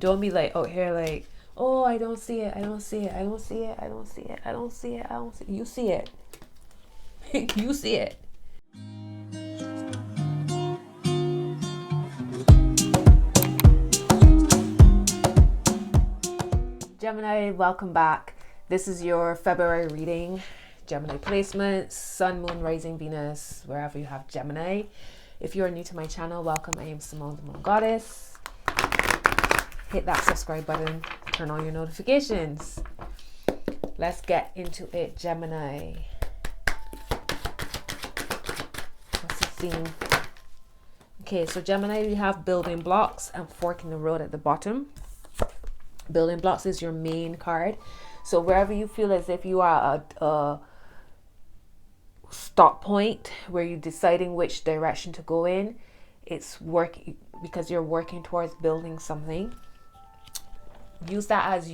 Don't be like out here like, oh, I don't see it, I don't see it, I don't see it, I don't see it, I don't see it, I don't see it. You see it. You see it. Gemini, welcome back. This is your February reading. Gemini placement, Sun, Moon, Rising, Venus, wherever you have Gemini. If you are new to my channel, welcome. I am Simone, the Moon Goddess. Hit that subscribe button. Turn on your notifications. Let's get into it, Gemini. What's the theme? Okay, so Gemini, we have building blocks and fork in the road at the bottom. Building blocks is your main card. So wherever you feel as if you are at a stop point where you're deciding which direction to go in, it's working because you're working towards building something. Use that as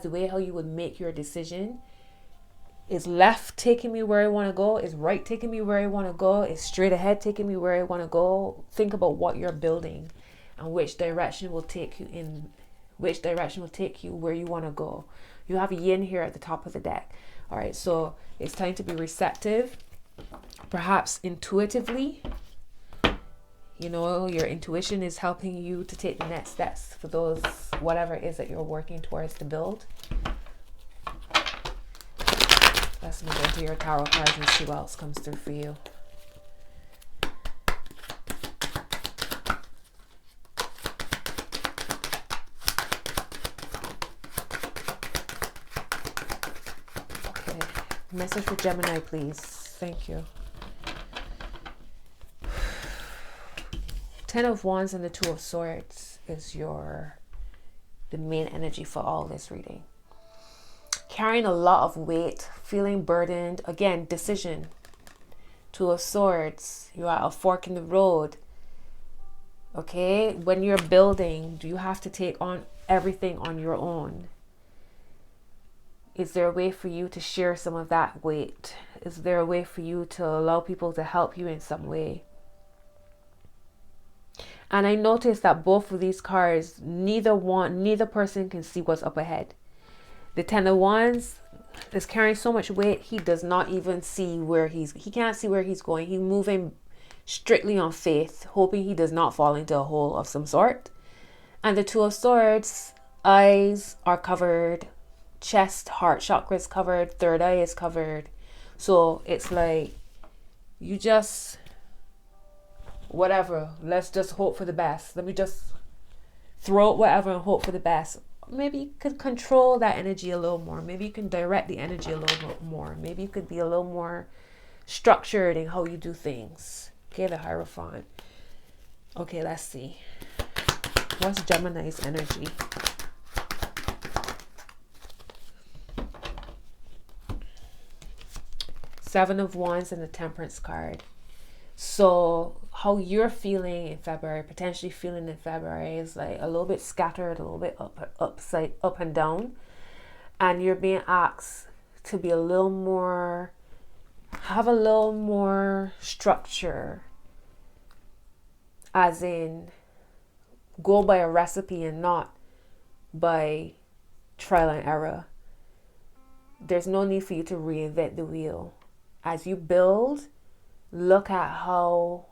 the way how you would make your decision. Is left taking me where I want to go? Is right taking me where I want to go? Is straight ahead taking me where I want to go? Think about what you're building and which direction will take you where you want to go. You have yin here at the top of the deck. All right, so it's time to be receptive, perhaps intuitively. You know, your intuition is helping you to take the next steps for those, whatever it is that you're working towards to build. Let's move into your tarot cards and see what else comes through for you. Okay, message for Gemini, please. Thank you. 10 of Wands and the 2 of Swords is the main energy for all this reading. Carrying a lot of weight, feeling burdened. Again, decision. 2 of Swords. You're at a fork in the road. Okay? When you're building, do you have to take on everything on your own? Is there a way for you to share some of that weight? Is there a way for you to allow people to help you in some way? And I noticed that both of these cards, neither person can see what's up ahead. The 10 of Wands is carrying so much weight, he does not even see he can't see where he's going. He's moving strictly on faith, hoping he does not fall into a hole of some sort. And the 2 of Swords, eyes are covered, chest, heart chakra is covered, third eye is covered. So it's like, you just, whatever, let's just hope for the best. Let me just throw out whatever and hope for the best. Maybe you could control that energy a little more. Maybe you can direct the energy a little bit more. Maybe you could be a little more structured in how you do things. Okay, the Hierophant. Okay, let's see. What's Gemini's energy? Seven of Wands and the Temperance card. So how you're feeling in February, potentially feeling in February, is like a little bit scattered, a little bit up and down. And you're being asked to be have a little more structure. As in, go by a recipe and not by trial and error. There's no need for you to reinvent the wheel. As you build, look at how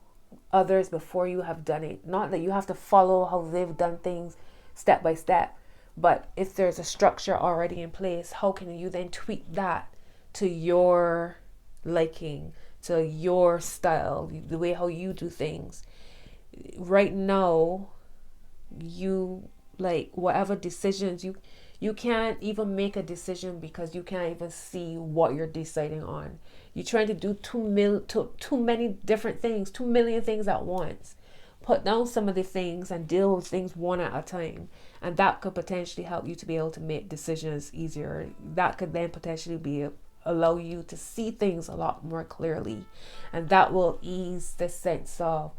others before you have done it. Not that you have to follow how they've done things step by step, but if there's a structure already in place, how can you then tweak that to your liking, to your style, the way how you do things. Right now, you, like, whatever decisions, you can't even make a decision because you can't even see what you're deciding on. You're trying to do too many different things, 2 million things at once. Put down some of the things and deal with things one at a time. And that could potentially help you to be able to make decisions easier. That could then potentially allow you to see things a lot more clearly. And that will ease the sense of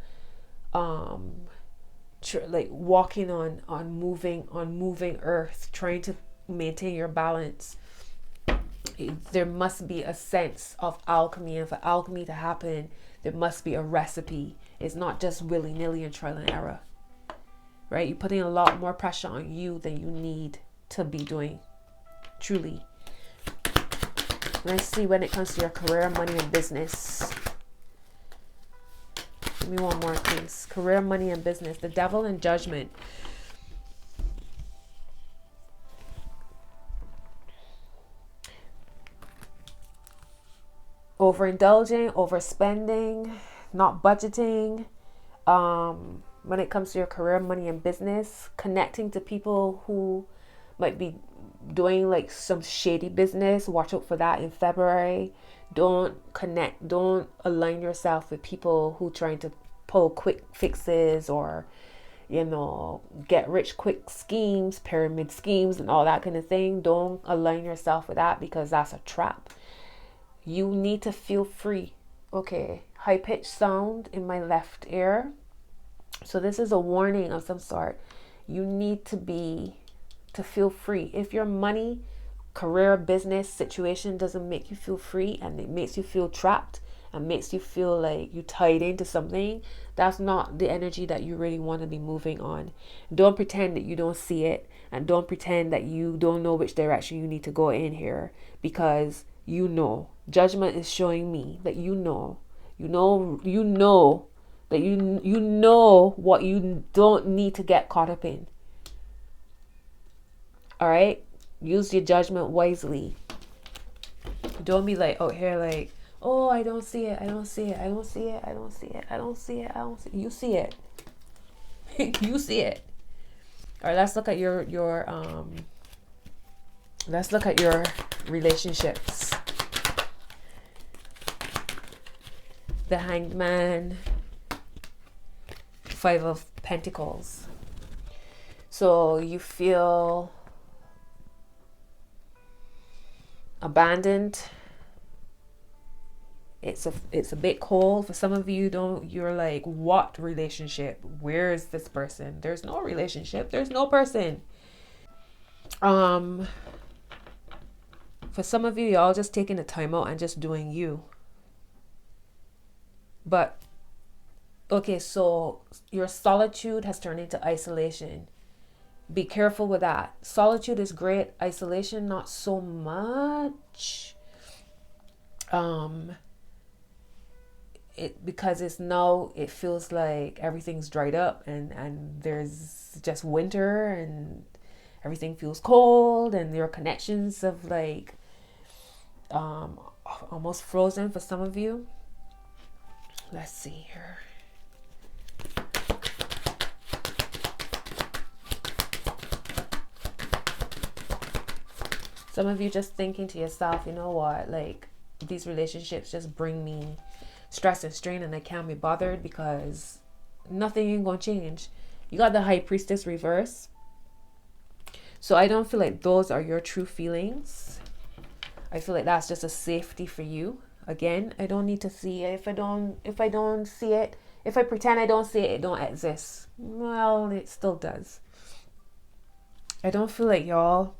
like walking on moving earth, trying to maintain your balance. There must be a sense of alchemy, and for alchemy to happen, there must be a recipe. It's not just willy-nilly and trial and error. right? You're putting a lot more pressure on you than you need to be doing, truly. Let's see when it comes to your career, money, and business. Give me one more, please. Career, money, and business. The devil and judgment. Overindulging, overspending, not budgeting. When it comes to your career, money, and business, connecting to people who might be doing like some shady business. Watch out for that in February. Don't align yourself with people who trying to pull quick fixes or, you know, get rich quick schemes, pyramid schemes, and all that kind of thing. Don't align yourself with that, because that's a trap. You need to feel free. Okay, high-pitched sound in my left ear. So this is a warning of some sort. You need to feel free. If your money, career, business situation doesn't make you feel free, and it makes you feel trapped and makes you feel like you tied into something, that's not the energy that you really want to be moving on. Don't pretend that you don't see it, and don't pretend that you don't know which direction you need to go in here, because you know. Judgment is showing me that you know that you know what you don't need to get caught up in. All right, use your judgment wisely. Don't be like out here like, oh, I don't see it, I don't see it, I don't see it, I don't see it, I don't see it, I don't see it. You see it. You see it. All right, let's look at your relationships. The Hanged Man, 5 of Pentacles. So you feel abandoned. It's a bit cold for some of you. You're like, what relationship? Where is this person? There's no relationship. There's no person. For some of you, y'all just taking a time out and just doing you. But okay, so your solitude has turned into isolation. Be careful with that. Solitude is great. Isolation, not so much. Because it feels like everything's dried up, and there's just winter, and everything feels cold, and your connections of like almost frozen for some of you. Let's see here. Some of you just thinking to yourself, you know what, like these relationships just bring me stress and strain, and I can't be bothered because nothing ain't gonna change. You got the High Priestess reverse. So I don't feel like those are your true feelings. I feel like that's just a safety for you. Again, I don't need to see it. If I don't see it, if I pretend I don't see it, it don't exist. Well, it still does. I don't feel like y'all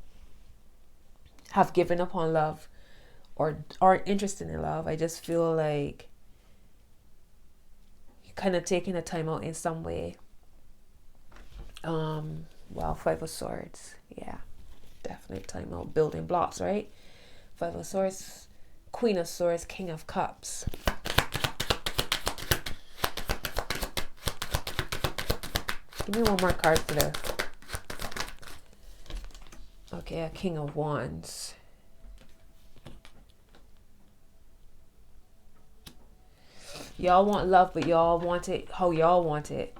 have given up on love or aren't interested in love. I just feel like you're kind of taking a time out in some way. Well, 5 of Swords. Yeah, definitely time out. Building blocks, right? 5 of Swords, Queen of Swords, King of Cups. Give me one more card for this. Okay, a King of Wands. Y'all want love, but y'all want it how y'all want it.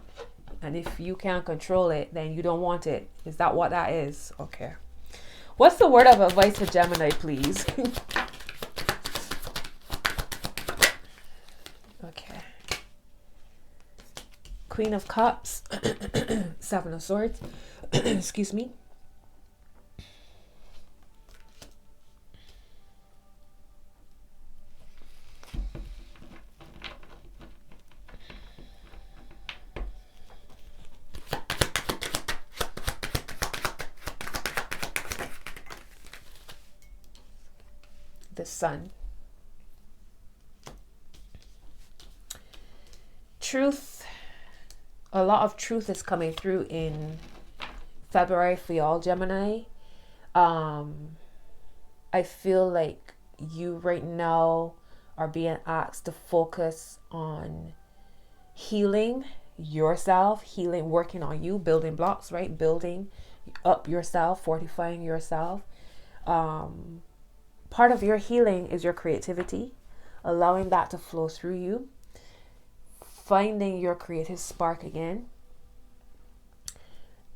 And if you can't control it, then you don't want it. Is that what that is? Okay. What's the word of advice for Gemini, please? Okay. Queen of Cups. 7 of Swords. Excuse me. The Sun. Truth a lot of truth is coming through in February for y'all, Gemini. I feel like you right now are being asked to focus on healing yourself, healing, working on you, building blocks, right? Building up yourself, fortifying yourself. Part of your healing is your creativity, allowing that to flow through you, finding your creative spark again,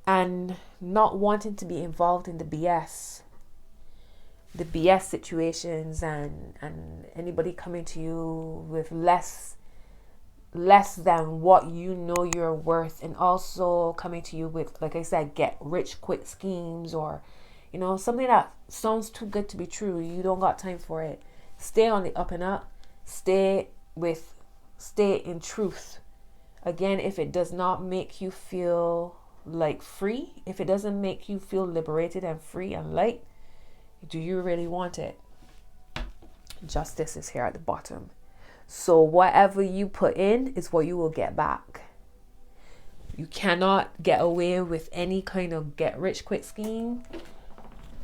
and not wanting to be involved in the BS situations and anybody coming to you with less than what you know you're worth, and also coming to you with, like I said, get rich quick schemes, or something that sounds too good to be true. You don't got time for it. Stay on the up and up. Stay in truth. Again, if it does not make you feel like free, if it doesn't make you feel liberated and free and light, do you really want it? Justice is here at the bottom. So whatever you put in is what you will get back. You cannot get away with any kind of get rich quick scheme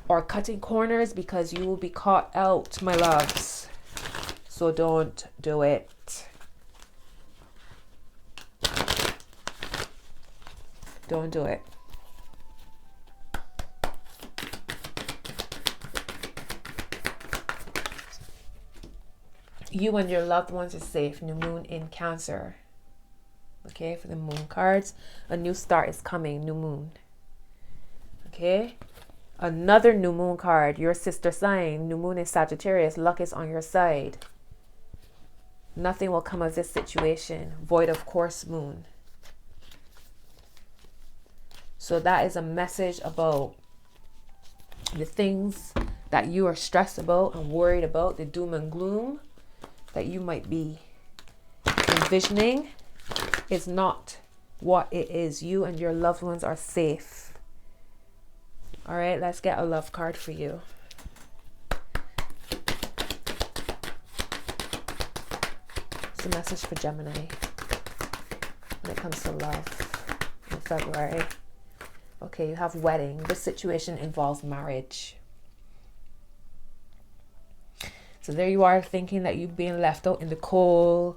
or cutting corners, because you will be caught out, my loves. So don't do it. Don't do it. You and your loved ones are safe. New moon in Cancer. Okay, for the moon cards, a new start is coming. New moon. Okay, another new moon card. Your sister sign. New moon is Sagittarius. Luck is on your side. Nothing will come of this situation. Void of course moon. So that is a message about the things that you are stressed about and worried about, the doom and gloom that you might be envisioning is not what it is. You and your loved ones are safe. All right, let's get a love card for you. It's a message for Gemini when it comes to love in February. Okay, you have wedding. This situation involves marriage. So there you are, thinking that you've been left out in the cold,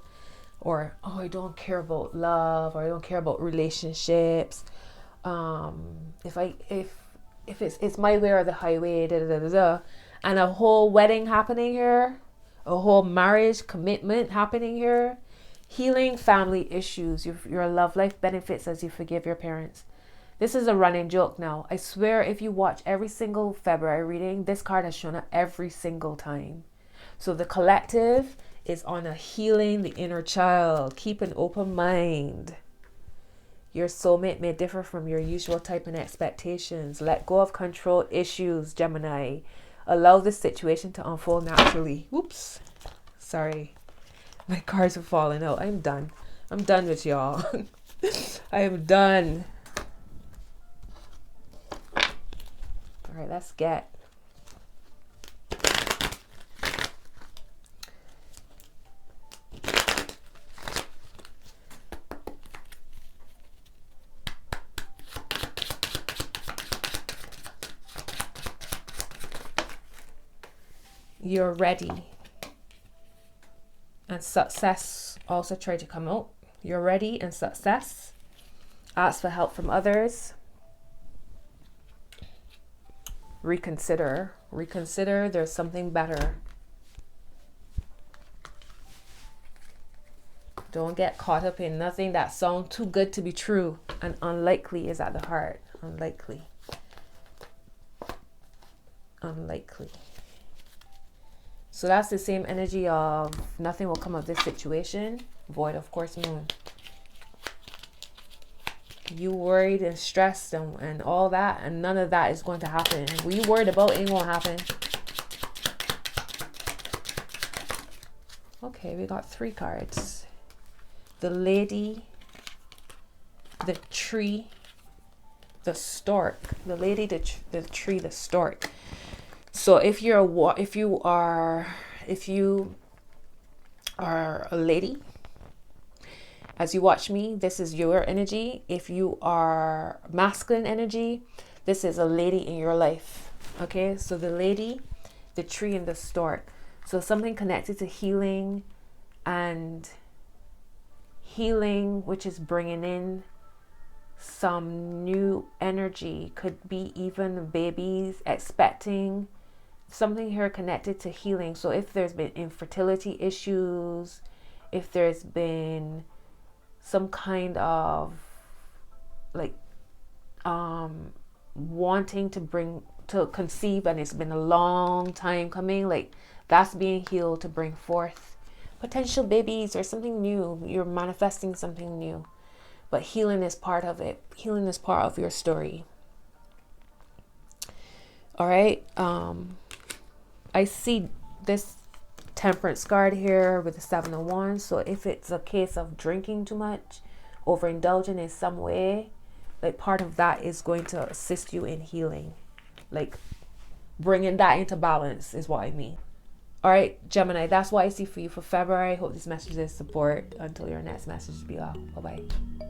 or I don't care about love, or I don't care about relationships. If it's my way or the highway, and a whole wedding happening here, a whole marriage commitment happening here, healing family issues, your love life benefits as you forgive your parents. This is a running joke now. I swear, if you watch every single February reading, this card has shown up every single time. So the collective is on a healing the inner child. Keep an open mind. Your soulmate may differ from your usual type and expectations. Let go of control issues, Gemini. Allow this situation to unfold naturally. Oops. Sorry. My cards are falling out. I'm done. I'm done with y'all. I am done. All right, let's get you're ready, and success also try to come out. You're ready and success. Ask for help from others. Reconsider. There's something better. Don't get caught up in nothing that sounds too good to be true, and unlikely is at the heart. Unlikely. So that's the same energy of nothing will come of this situation. Void of course moon. You worried and stressed and all that, and none of that is going to happen. What you worried about ain't gonna happen. Okay, we got 3 cards. The lady, the tree, the stork. The lady, the tree, the stork. So if you are a lady, As you watch me, this is your energy. If you are masculine energy, this is a lady in your life. Okay, so the lady, the tree, and the stork. So something connected to healing, and healing, which is bringing in some new energy. Could be even babies expecting, something here connected to healing. So if there's been infertility issues, if there's been some kind of like wanting to conceive, and it's been a long time coming, like that's being healed to bring forth potential babies or something new. You're manifesting something new, but healing is part of it. Healing is part of your story. All right. I see this Temperance card here with the 7 of Wands. So if it's a case of drinking too much, overindulging in some way, like part of that is going to assist you in healing, like bringing that into balance is what I mean. All right, Gemini, that's what I see for you for February. Hope this message is support. Until your next message, be off. Bye bye.